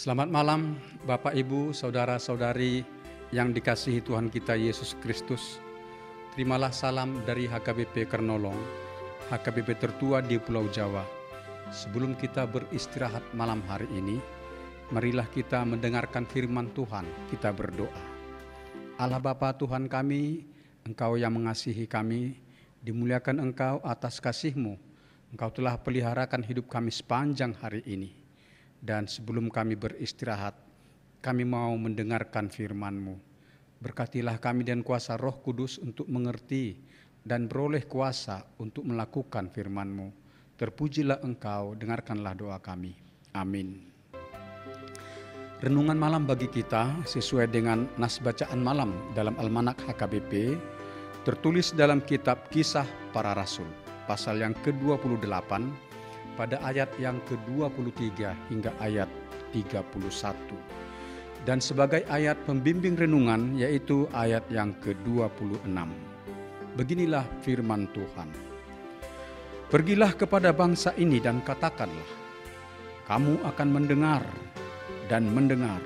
Selamat malam Bapak Ibu, Saudara-saudari yang dikasihi Tuhan kita Yesus Kristus. Terimalah salam dari HKBP Kernolong, HKBP tertua di Pulau Jawa. Sebelum kita beristirahat malam hari ini, marilah kita mendengarkan firman Tuhan, kita berdoa. Allah Bapa Tuhan kami, Engkau yang mengasihi kami, dimuliakan Engkau atas kasih-Mu. Engkau telah peliharakan hidup kami sepanjang hari ini. Dan sebelum kami beristirahat, kami mau mendengarkan firman-Mu. Berkatilah kami dan kuasa Roh Kudus untuk mengerti dan beroleh kuasa untuk melakukan firman-Mu. Terpujilah Engkau, dengarkanlah doa kami. Amin. Renungan malam bagi kita sesuai dengan nas bacaan malam dalam Almanak HKBP, tertulis dalam kitab Kisah Para Rasul, pasal yang ke-28, pada ayat yang ke-23 hingga ayat 31. Dan sebagai ayat pembimbing renungan yaitu ayat yang ke-26. Beginilah firman Tuhan. Pergilah kepada bangsa ini dan katakanlah, kamu akan mendengar dan mendengar,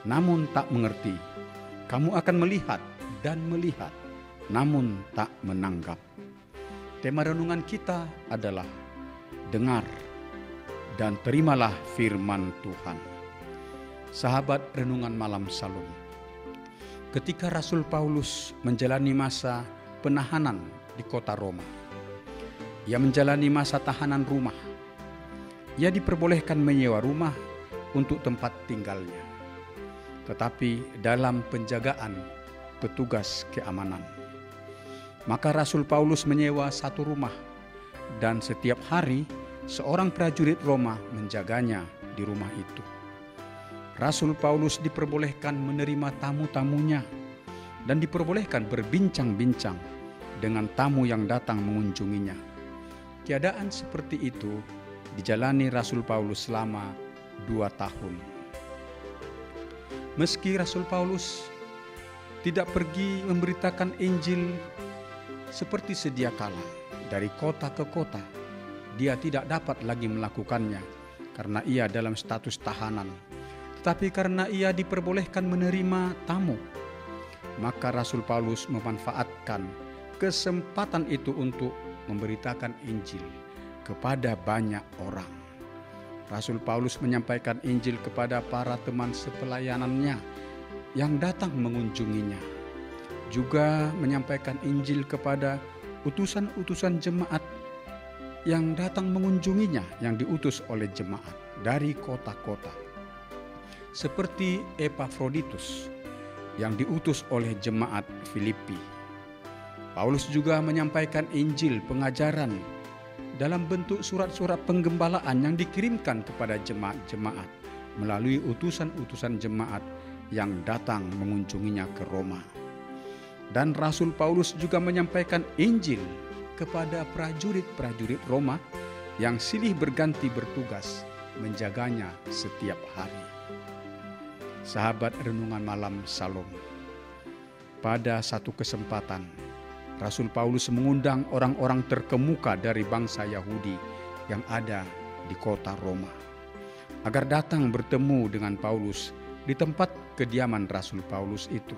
namun tak mengerti. Kamu akan melihat dan melihat, namun tak menanggap. Tema renungan kita adalah dengar dan terimalah firman Tuhan. Sahabat renungan malam Salom. Ketika Rasul Paulus menjalani masa penahanan di kota Roma, ia menjalani masa tahanan rumah. Ia diperbolehkan menyewa rumah untuk tempat tinggalnya, tetapi dalam penjagaan petugas keamanan. Maka Rasul Paulus menyewa satu rumah, dan setiap hari seorang prajurit Roma menjaganya di rumah itu. Rasul Paulus diperbolehkan menerima tamu-tamunya dan diperbolehkan berbincang-bincang dengan tamu yang datang mengunjunginya. Keadaan seperti itu dijalani Rasul Paulus selama 2 tahun. Meski Rasul Paulus tidak pergi memberitakan Injil seperti sedia kala dari kota ke kota, dia tidak dapat lagi melakukannya karena ia dalam status tahanan. Tetapi karena ia diperbolehkan menerima tamu, maka Rasul Paulus memanfaatkan kesempatan itu untuk memberitakan Injil kepada banyak orang. Rasul Paulus menyampaikan Injil kepada para teman sepelayanannya yang datang mengunjunginya. Juga menyampaikan Injil kepada utusan-utusan jemaat yang datang mengunjunginya, yang diutus oleh jemaat dari kota-kota. Seperti Epafroditus yang diutus oleh jemaat Filipi. Paulus juga menyampaikan Injil pengajaran dalam bentuk surat-surat penggembalaan yang dikirimkan kepada jemaat-jemaat melalui utusan-utusan jemaat yang datang mengunjunginya ke Roma. Dan Rasul Paulus juga menyampaikan Injil kepada prajurit-prajurit Roma yang silih berganti bertugas menjaganya setiap hari. Sahabat renungan malam Salom. Pada satu kesempatan, Rasul Paulus mengundang orang-orang terkemuka dari bangsa Yahudi yang ada di kota Roma agar datang bertemu dengan Paulus di tempat kediaman Rasul Paulus itu.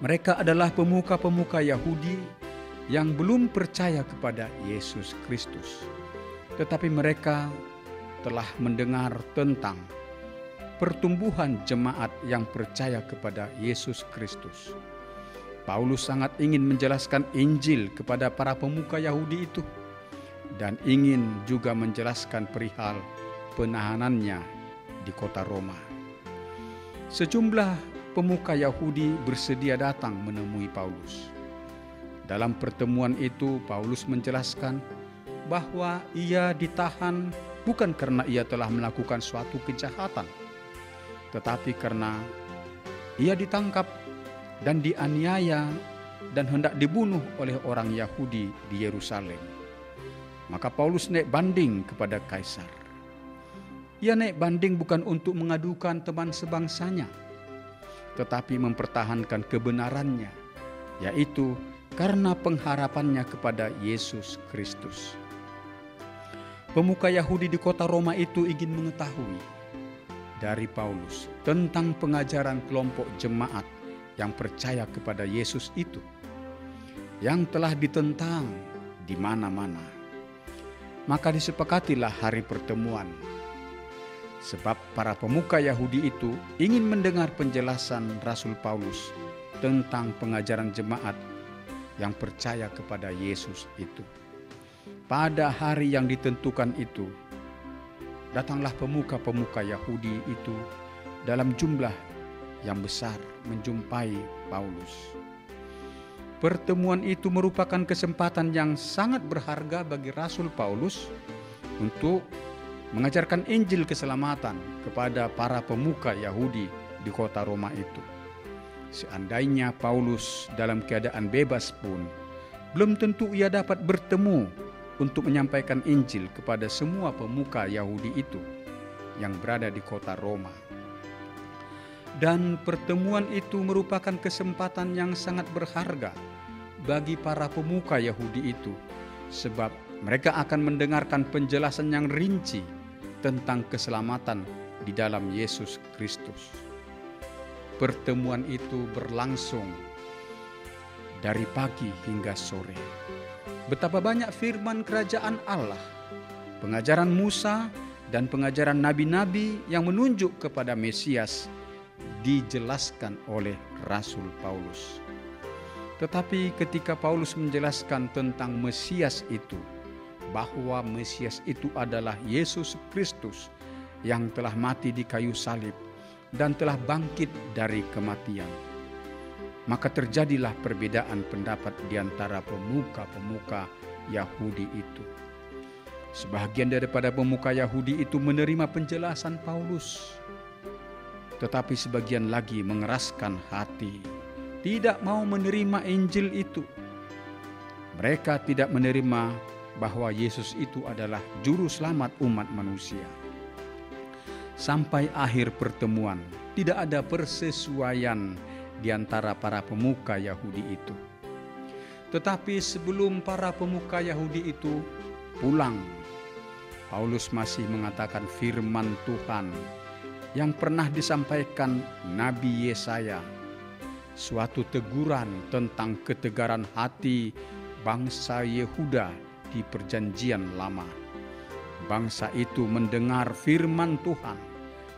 Mereka adalah pemuka-pemuka Yahudi yang belum percaya kepada Yesus Kristus. Tetapi mereka telah mendengar tentang pertumbuhan jemaat yang percaya kepada Yesus Kristus. Paulus sangat ingin menjelaskan Injil kepada para pemuka Yahudi itu dan ingin juga menjelaskan perihal penahanannya di kota Roma. Sejumlah pemuka Yahudi bersedia datang menemui Paulus. Dalam pertemuan itu, Paulus menjelaskan bahwa ia ditahan bukan karena ia telah melakukan suatu kejahatan, tetapi karena ia ditangkap dan dianiaya dan hendak dibunuh oleh orang Yahudi di Yerusalem. Maka Paulus naik banding kepada Kaisar. Ia naik banding bukan untuk mengadukan teman sebangsanya, tetapi mempertahankan kebenarannya, yaitu karena pengharapannya kepada Yesus Kristus. Pemuka Yahudi di kota Roma itu ingin mengetahui dari Paulus tentang pengajaran kelompok jemaat yang percaya kepada Yesus itu, yang telah ditentang di mana-mana. Maka disepakatilah hari pertemuan, sebab para pemuka Yahudi itu ingin mendengar penjelasan Rasul Paulus tentang pengajaran jemaat yang percaya kepada Yesus itu. Pada hari yang ditentukan itu, datanglah pemuka-pemuka Yahudi itu dalam jumlah yang besar menjumpai Paulus. Pertemuan itu merupakan kesempatan yang sangat berharga bagi Rasul Paulus untuk mengajarkan Injil keselamatan kepada para pemuka Yahudi di kota Roma itu. Seandainya Paulus dalam keadaan bebas pun, belum tentu ia dapat bertemu untuk menyampaikan Injil kepada semua pemuka Yahudi itu yang berada di kota Roma. Dan pertemuan itu merupakan kesempatan yang sangat berharga bagi para pemuka Yahudi itu, sebab mereka akan mendengarkan penjelasan yang rinci tentang keselamatan di dalam Yesus Kristus. Pertemuan itu berlangsung dari pagi hingga sore. Betapa banyak firman kerajaan Allah, pengajaran Musa dan pengajaran nabi-nabi yang menunjuk kepada Mesias dijelaskan oleh Rasul Paulus. Tetapi ketika Paulus menjelaskan tentang Mesias itu, bahwa Mesias itu adalah Yesus Kristus yang telah mati di kayu salib dan telah bangkit dari kematian, maka terjadilah perbedaan pendapat di antara pemuka-pemuka Yahudi itu. Sebahagian daripada pemuka Yahudi itu menerima penjelasan Paulus, tetapi sebagian lagi mengeraskan hati, tidak mau menerima Injil itu. Mereka tidak menerima bahwa Yesus itu adalah juru selamat umat manusia. Sampai akhir pertemuan, tidak ada persesuaian di antara para pemuka Yahudi itu. Tetapi sebelum para pemuka Yahudi itu pulang, Paulus masih mengatakan firman Tuhan yang pernah disampaikan Nabi Yesaya, suatu teguran tentang ketegaran hati bangsa Yehuda di Perjanjian Lama. Bangsa itu mendengar firman Tuhan,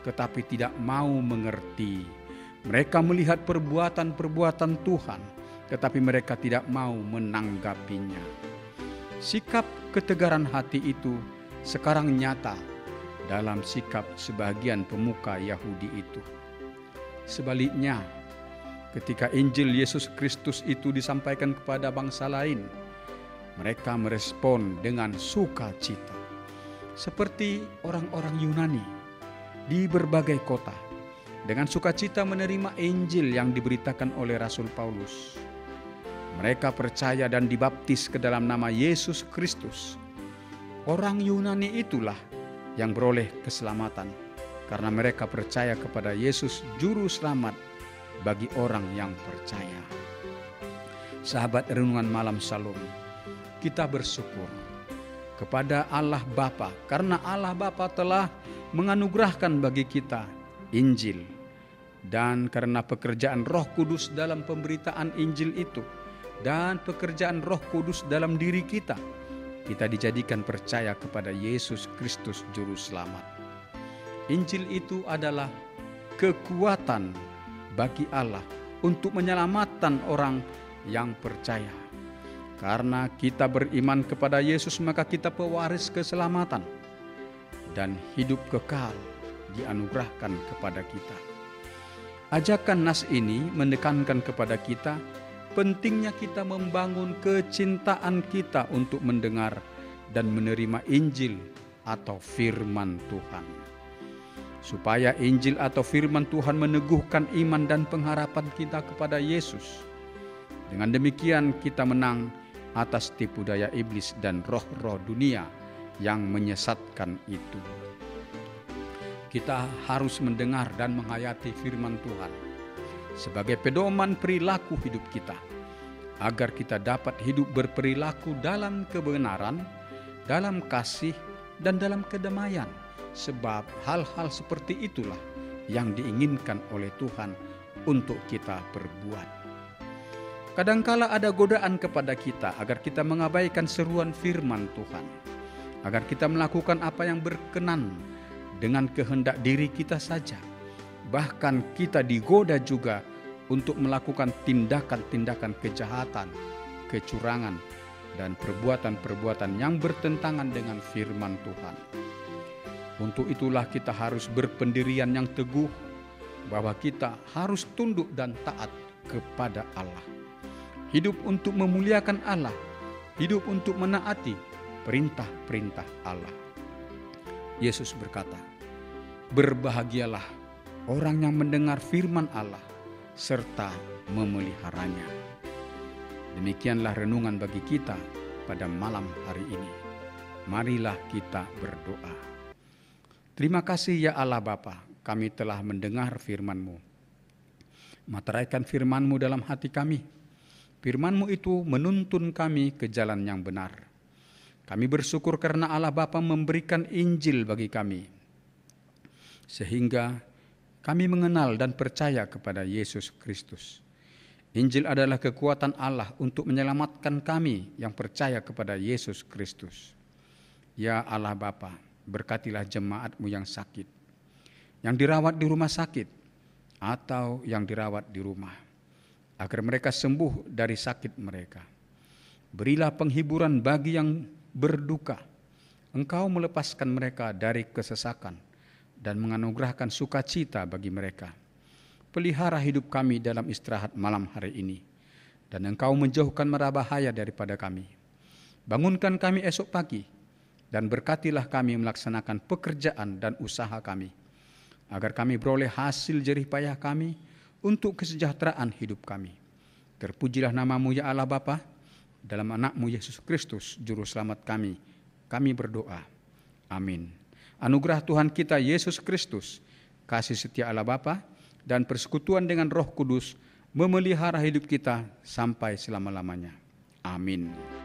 tetapi tidak mau mengerti. Mereka melihat perbuatan-perbuatan Tuhan, tetapi mereka tidak mau menanggapinya. Sikap ketegaran hati itu sekarang nyata dalam sikap sebagian pemuka Yahudi itu. Sebaliknya, ketika Injil Yesus Kristus itu disampaikan kepada bangsa lain, mereka merespon dengan sukacita. Seperti orang-orang Yunani di berbagai kota, dengan sukacita menerima Injil yang diberitakan oleh Rasul Paulus. Mereka percaya dan dibaptis ke dalam nama Yesus Kristus. Orang Yunani itulah yang beroleh keselamatan, karena mereka percaya kepada Yesus Juru Selamat bagi orang yang percaya. Sahabat Renungan Malam Shalom, kita bersyukur kepada Allah Bapa, karena Allah Bapa telah menganugerahkan bagi kita Injil, dan karena pekerjaan Roh Kudus dalam pemberitaan Injil itu dan pekerjaan Roh Kudus dalam diri kita, kita dijadikan percaya kepada Yesus Kristus Juru Selamat. Injil itu adalah kekuatan bagi Allah untuk menyelamatkan orang yang percaya. Karena kita beriman kepada Yesus, maka kita pewaris keselamatan dan hidup kekal dianugerahkan kepada kita. Ajakan nas ini menekankan kepada kita pentingnya kita membangun kecintaan kita untuk mendengar dan menerima Injil atau firman Tuhan. Supaya Injil atau firman Tuhan meneguhkan iman dan pengharapan kita kepada Yesus. Dengan demikian kita menang atas tipu daya iblis dan roh-roh dunia yang menyesatkan itu. Kita harus mendengar dan menghayati firman Tuhan sebagai pedoman perilaku hidup kita, agar kita dapat hidup berperilaku dalam kebenaran, dalam kasih, dan dalam kedamaian. Sebab hal-hal seperti itulah yang diinginkan oleh Tuhan untuk kita perbuat. Kadangkala ada godaan kepada kita agar kita mengabaikan seruan firman Tuhan, agar kita melakukan apa yang berkenan dengan kehendak diri kita saja. Bahkan kita digoda juga untuk melakukan tindakan-tindakan kejahatan, kecurangan, dan perbuatan-perbuatan yang bertentangan dengan firman Tuhan. Untuk itulah kita harus berpendirian yang teguh bahwa kita harus tunduk dan taat kepada Allah. Hidup untuk memuliakan Allah, hidup untuk menaati perintah-perintah Allah. Yesus berkata, "Berbahagialah orang yang mendengar firman Allah serta memeliharanya." Demikianlah renungan bagi kita pada malam hari ini. Marilah kita berdoa. Terima kasih ya Allah Bapa, kami telah mendengar firman-Mu. Materaikan firman-Mu dalam hati kami. Firman-Mu itu menuntun kami ke jalan yang benar. Kami bersyukur karena Allah Bapa memberikan Injil bagi kami, sehingga kami mengenal dan percaya kepada Yesus Kristus. Injil adalah kekuatan Allah untuk menyelamatkan kami yang percaya kepada Yesus Kristus. Ya Allah Bapa, berkatilah jemaat-Mu yang sakit, yang dirawat di rumah sakit, atau yang dirawat di rumah, agar mereka sembuh dari sakit mereka. Berilah penghiburan bagi yang berduka. Engkau melepaskan mereka dari kesesakan dan menganugerahkan sukacita bagi mereka. Pelihara hidup kami dalam istirahat malam hari ini, dan Engkau menjauhkan mara bahaya daripada kami. Bangunkan kami esok pagi, dan berkatilah kami melaksanakan pekerjaan dan usaha kami, agar kami beroleh hasil jerih payah kami untuk kesejahteraan hidup kami. Terpujilah nama-Mu ya Allah Bapa, dalam anak-Mu Yesus Kristus, Juru Selamat kami berdoa. Amin. Anugerah Tuhan kita Yesus Kristus, kasih setia Allah Bapa, dan persekutuan dengan Roh Kudus memelihara hidup kita sampai selama-lamanya. Amin.